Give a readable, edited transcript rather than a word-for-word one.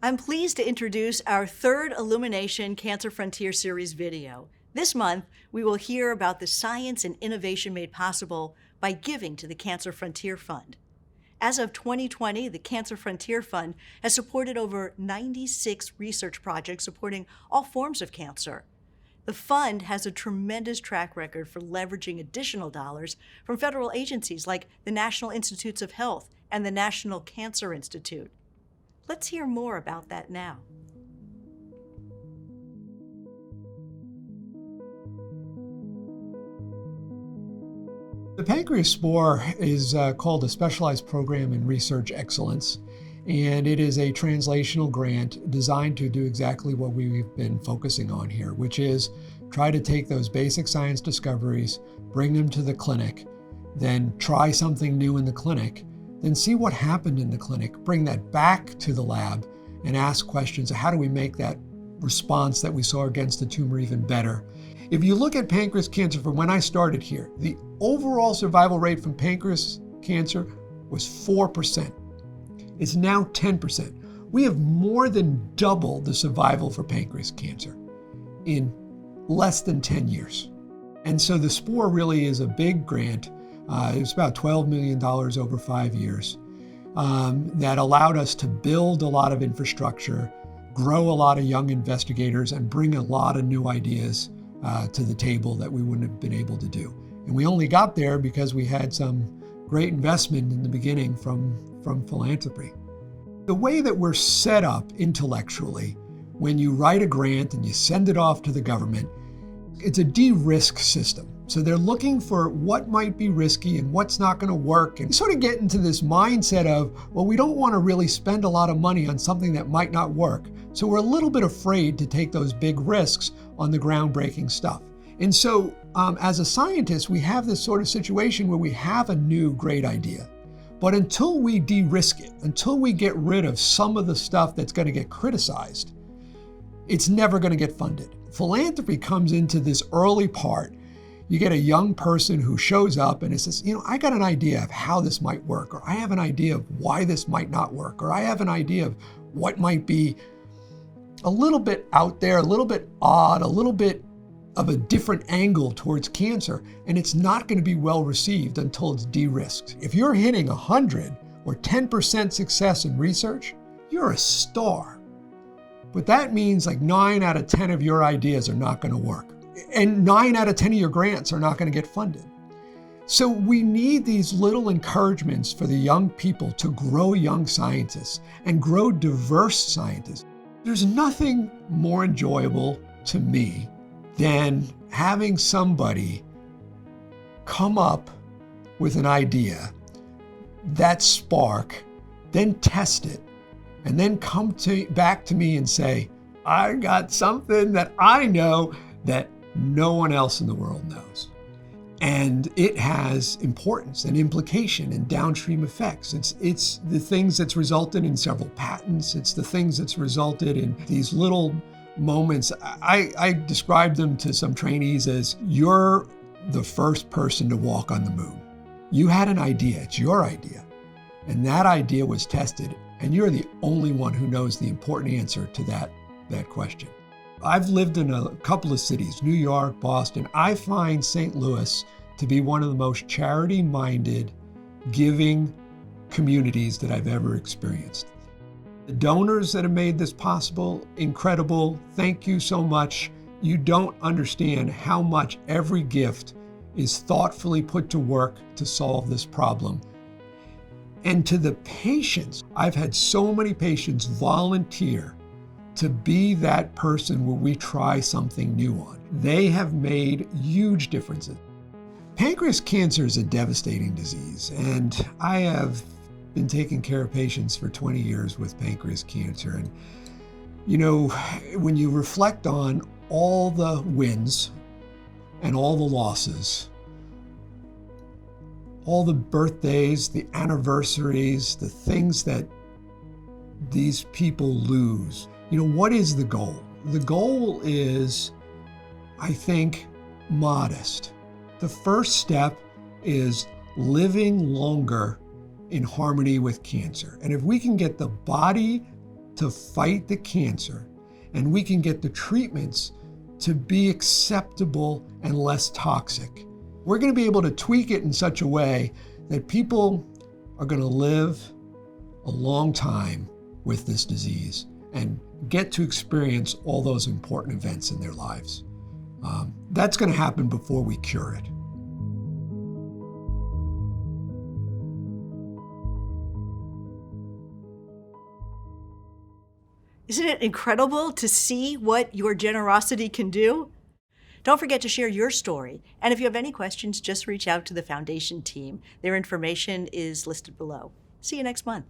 I'm pleased to introduce our third Illumination Cancer Frontier Series video. This month, we will hear about the science and innovation made possible by giving to the Cancer Frontier Fund. As of 2020, the Cancer Frontier Fund has supported over 96 research projects supporting all forms of cancer. The fund has a tremendous track record for leveraging additional dollars from federal agencies like the National Institutes of Health and the National Cancer Institute. Let's hear more about that now. The pancreas spore is called a Specialized Program in Research Excellence, and it is a translational grant designed to do exactly what we've been focusing on here, which is try to take those basic science discoveries, bring them to the clinic, then try something new in the clinic, then see what happened in the clinic, bring that back to the lab and ask questions of how do we make that response that we saw against the tumor even better. If you look at pancreas cancer from when I started here, the overall survival rate from pancreas cancer was 4%. It's now 10%. We have more than doubled the survival for pancreas cancer in less than 10 years. And so the spore really is a big grant. It was about $12 million over 5 years that allowed us to build a lot of infrastructure, grow a lot of young investigators, and bring a lot of new ideas to the table that we wouldn't have been able to do. And we only got there because we had some great investment in the beginning from philanthropy. The way that we're set up intellectually, when you write a grant and you send it off to the government, it's a de-risk system. So they're looking for what might be risky and what's not going to work, and sort of get into this mindset of, well, we don't want to really spend a lot of money on something that might not work. So we're a little bit afraid to take those big risks on the groundbreaking stuff. And so as a scientist, we have this sort of situation where we have a new great idea. But until we de-risk it, until we get rid of some of the stuff that's going to get criticized, it's never going to get funded. Philanthropy comes into this early part. You get a young person who shows up and it says, I got an idea of how this might work, or I have an idea of why this might not work, or I have an idea of what might be a little bit out there, a little bit odd, a little bit of a different angle towards cancer, and it's not going to be well received until it's de-risked. If you're hitting 100 or 10% success in research, you're a star. But that means like 9 out of 10 of your ideas are not going to work. And 9 out of 10 of your grants are not going to get funded. So we need these little encouragements for the young people to grow young scientists and grow diverse scientists. There's nothing more enjoyable to me than having somebody come up with an idea, that spark, then test it, and then come back to me and say, I got something that I know that no one else in the world knows. And it has importance and implication and downstream effects. It's the things that's resulted in several patents. It's the things that's resulted in these little moments. I described them to some trainees as, you're the first person to walk on the moon. You had an idea, it's your idea. And that idea was tested, and you're the only one who knows the important answer to that question. I've lived in a couple of cities, New York, Boston. I find St. Louis to be one of the most charity-minded, giving communities that I've ever experienced. The donors that have made this possible, incredible. Thank you so much. You don't understand how much every gift is thoughtfully put to work to solve this problem. And to the patients, I've had so many patients volunteer to be that person where we try something new on. They have made huge differences. Pancreas cancer is a devastating disease, and I have been taking care of patients for 20 years with pancreas cancer. And when you reflect on all the wins and all the losses, all the birthdays, the anniversaries, the things that these people lose, what is the goal? The goal is, I think, modest. The first step is living longer in harmony with cancer. And if we can get the body to fight the cancer, and we can get the treatments to be acceptable and less toxic. We're going to be able to tweak it in such a way that people are going to live a long time with this disease and get to experience all those important events in their lives. That's going to happen before we cure it. Isn't it incredible to see what your generosity can do? Don't forget to share your story. And if you have any questions, just reach out to the foundation team. Their information is listed below. See you next month.